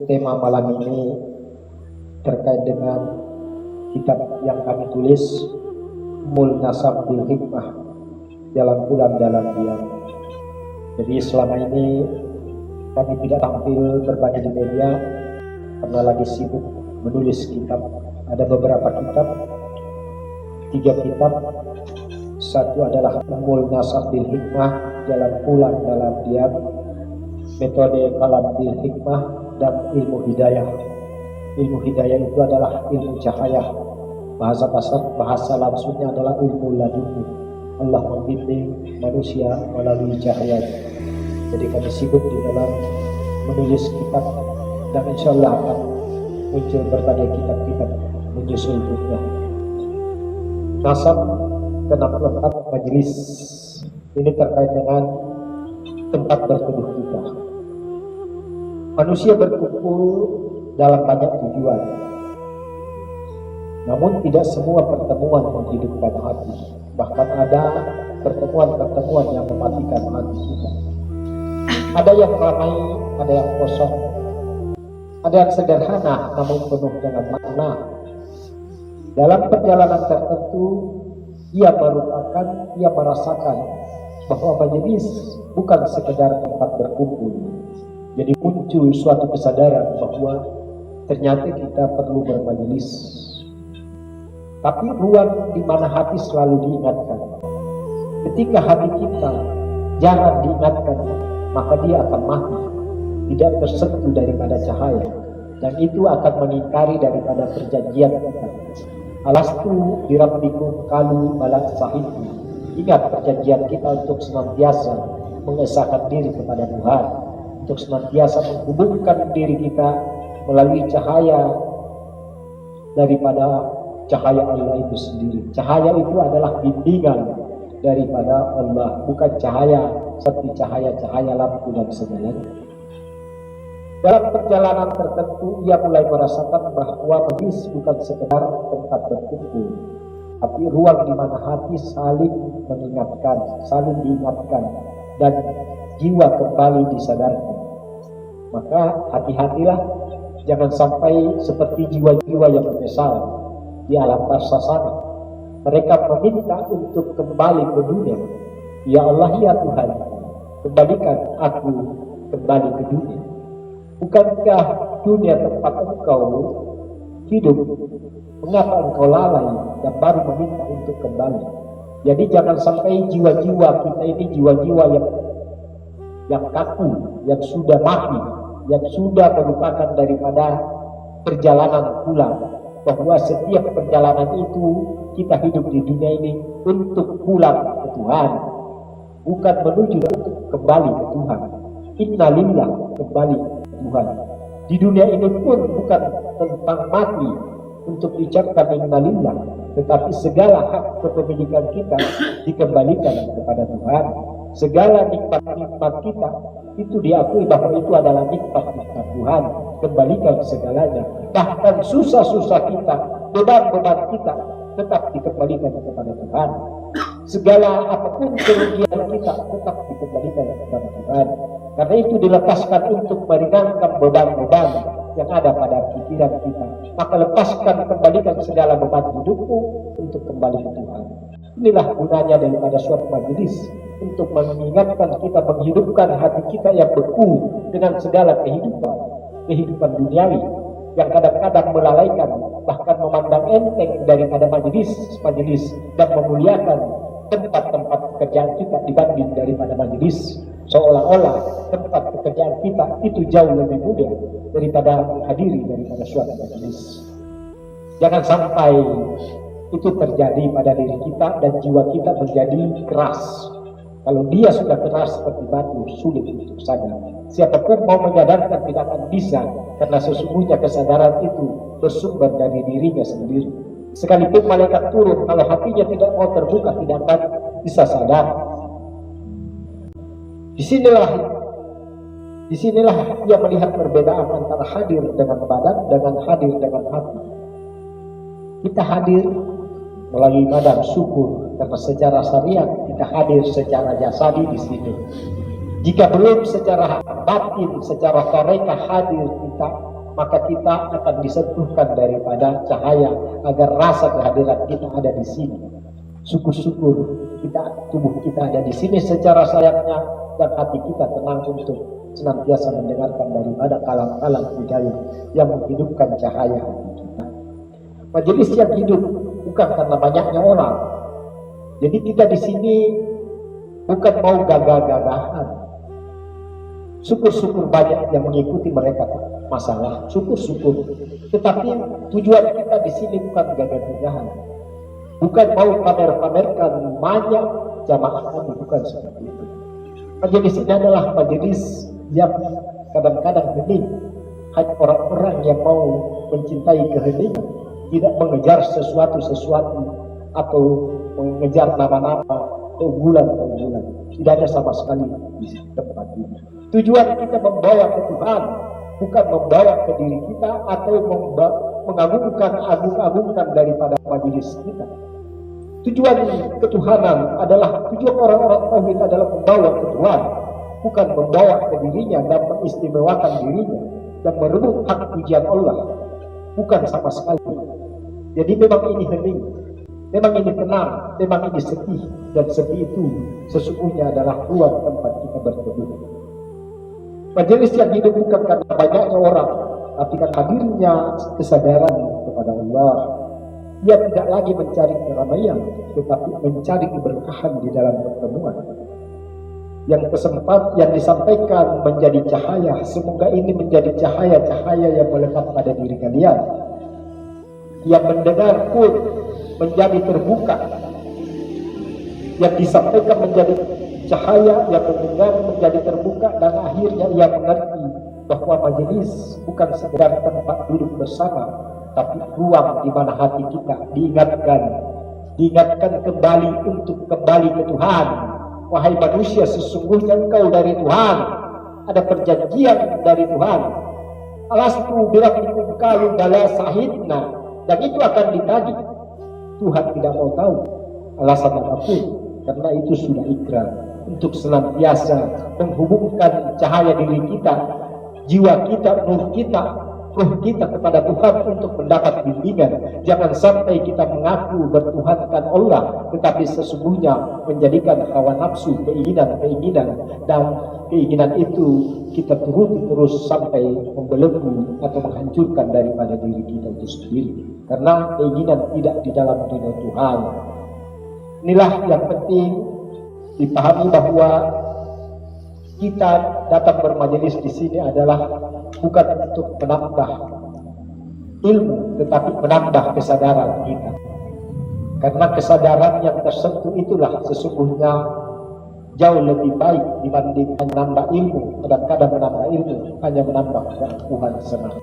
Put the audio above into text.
Tema malam ini terkait dengan kitab yang kami tulis, Mul Nasab bil Hikmah, Jalan Pulang dalam Diam. Jadi selama ini kami tidak tampil berbanyak di media karena lagi sibuk menulis kitab. Ada beberapa kitab, 3 kitab. Satu adalah Mul Nasab bil Hikmah, Jalan Pulang dalam Diam, Metode Kalam bil Hikmah, dan ilmu hidayah. Ilmu hidayah itu adalah ilmu cahaya. Bahasa langsungnya adalah ilmu laduni. Allah membimbing manusia melalui cahaya. Jadi kami sibuk di dalam menulis kitab, dan insya Allah akan muncul berbagai kitab-kitab menyusul bukunya. Nasab ke-64 majelis. Ini terkait dengan tempat berteduh kita. Manusia berkumpul dalam banyak tujuan, namun tidak semua pertemuan menghidupkan hati. Bahkan ada pertemuan-pertemuan yang mematikan hati kita. Ada yang ramai, ada yang kosong, ada yang sederhana namun penuh dengan makna. Dalam perjalanan tertentu, ia merasakan bahwa majelis bukan sekedar tempat berkumpul. Jadi muncul suatu kesadaran bahwa ternyata kita perlu bermajelis. Tapi ruang di mana hati selalu diingatkan. Ketika hati kita jarang diingatkan, maka dia akan mati, tidak tersentuh daripada cahaya, dan itu akan mengingkari daripada perjanjian kita. Alastu birabbikum qalu bala sahibu. Ingat perjanjian kita untuk senantiasa mengesahkan diri kepada Tuhan, untuk senantiasa menghubungkan diri kita melalui cahaya daripada cahaya Allah itu sendiri. Cahaya itu adalah bimbingan daripada Allah, bukan cahaya seperti cahaya-cahaya lampu dan segalanya. Dalam perjalanan tertentu, ia mulai merasakan bahwa majelis bukan sekedar tempat berkumpul, tapi ruang di mana hati saling mengingatkan, saling diingatkan, dan jiwa kembali disadarkan. Maka hati-hatilah, jangan sampai seperti jiwa-jiwa yang menyesal di alam bawah sana. Mereka meminta untuk kembali ke dunia. Ya Allah, ya Tuhan, kembalikan aku kembali ke dunia. Bukankah dunia tempat engkau hidup? Mengapa engkau lalai dan baru meminta untuk kembali? Jadi jangan sampai jiwa-jiwa kita ini jiwa-jiwa yang kaku, yang sudah mati, yang sudah merupakan daripada perjalanan pulang. Bahwa setiap perjalanan itu kita hidup di dunia ini untuk pulang ke Tuhan, bukan menuju untuk kembali ke Tuhan. Innalillah, kembali ke Tuhan. Di dunia ini pun bukan tentang mati untuk diucapkan innalillah, tetapi segala hak kepemilikan kita dikembalikan kepada Tuhan. Segala nikmat-nikmat kita itu diakui bahwa itu adalah nikmat-nikmat Tuhan. Kembalikan segalanya. Bahkan susah-susah kita, beban-beban kita tetap dikembalikan kepada Tuhan. Segala apapun kerugian kita tetap dikembalikan kepada Tuhan. Karena itu dilepaskan untuk meringankan beban-beban yang ada pada pikiran kita. Maka lepaskan, kembalikan segala beban hidupmu untuk kembali ke Tuhan. Inilah gunanya daripada suatu majelis, untuk mengingatkan kita, menghidupkan hati kita yang beku dengan segala kehidupan duniawi yang kadang-kadang melalaikan, bahkan memandang enteng daripada majelis dan memuliakan tempat-tempat pekerjaan kita dibanding daripada majelis. Seolah-olah tempat pekerjaan kita itu jauh lebih mudah daripada menghadiri daripada suatu majelis. Jangan sampai itu terjadi pada diri kita dan jiwa kita menjadi keras. Kalau dia sudah keras seperti batu, sulit untuk sadar. Siapapun mau menyadarkan tidak akan bisa, karena sesungguhnya kesadaran itu bersumber dari dirinya sendiri. Sekalipun malaikat turun, kalau hatinya tidak mau terbuka, tidak akan bisa sadar. Disinilah ia melihat perbedaan antara hadir dengan badan dengan hadir dengan hati. Kita hadir melalui badan, syukur, karena secara syariat kita hadir secara jasadi di sini. Jika belum secara batin, secara tarekah hadir kita, maka kita akan disentuhkan daripada cahaya agar rasa kehadiran kita ada di sini. Syukur-syukur tubuh kita ada di sini secara sayangnya, dan hati kita tenang untuk senantiasa mendengarkan daripada kalam-kalam hidayah yang menghidupkan cahaya hati kita. Majelis yang hidup bukan karena banyaknya orang. Jadi kita di sini bukan mau gagah-gagahan. Syukur-syukur banyak yang mengikuti mereka masalah, syukur-syukur. Tetapi tujuan kita di sini bukan gagah-gagahan, bukan mau pamer-pamerkan banyak jamaah kami, bukan seperti itu. Majelis ini adalah majelis yang kadang-kadang hening, hanya orang-orang yang mau mencintai keheningan, tidak mengejar sesuatu atau mengejar nama-nama atau bulan. Tidak ada sama sekali di tempat ini. Tujuan kita membawa ke Tuhan, bukan membawa ke diri kita atau mengagungkan daripada majelis kita. Tujuan ketuhanan adalah, tujuan orang-orang tauhid adalah membawa ke Tuhan, bukan membawa ke dirinya dan mengistimewakan dirinya dan merebut hak pujian Allah, bukan sama sekali. Jadi memang ini hening, memang ini tenang, memang ini sepi, dan sepi itu sesungguhnya adalah ruang tempat kita berteduh. Majelis yang hidup bukan karena banyaknya orang, tapi karena hadirnya kesadaran kepada Allah. Dia tidak lagi mencari keramaian, tetapi mencari keberkahan di dalam pertemuan. Yang disampaikan menjadi cahaya, semoga ini menjadi cahaya-cahaya yang melekat pada diri kalian. Yang mendengar pun menjadi terbuka. Yang disampaikan menjadi cahaya, yang mendengar menjadi terbuka, dan akhirnya ia mengerti bahwa majelis bukan sekedar tempat duduk bersama, tapi ruang di mana hati kita diingatkan kembali untuk kembali ke Tuhan. Wahai manusia, sesungguhnya engkau dari Tuhan, ada perjanjian dari Tuhan. Alastu birabbikum qalu bala sahidna, dan itu akan ditagih. Tuhan tidak mau tahu alasan apapun, karena itu sudah ikrar untuk senantiasa menghubungkan cahaya diri kita, jiwa kita, nur kita, ruh kita kepada Tuhan untuk mendapat bimbingan. Jangan sampai kita mengaku bertuhankan Allah, tetapi sesungguhnya menjadikan hawa nafsu, keinginan, dan keinginan itu kita turuti terus sampai membelenggu atau menghancurkan daripada diri kita itu sendiri. Karena keinginan tidak di dalam ridha Tuhan. Inilah yang penting dipahami, bahwa kita datang bermajelis di sini adalah bukan untuk menambah ilmu, tetapi menambah kesadaran kita. Karena kesadaran yang tersentuh itulah sesungguhnya jauh lebih baik dibanding menambah ilmu. Kadang-kadang menambah ilmu hanya menambah keangkuhan semata.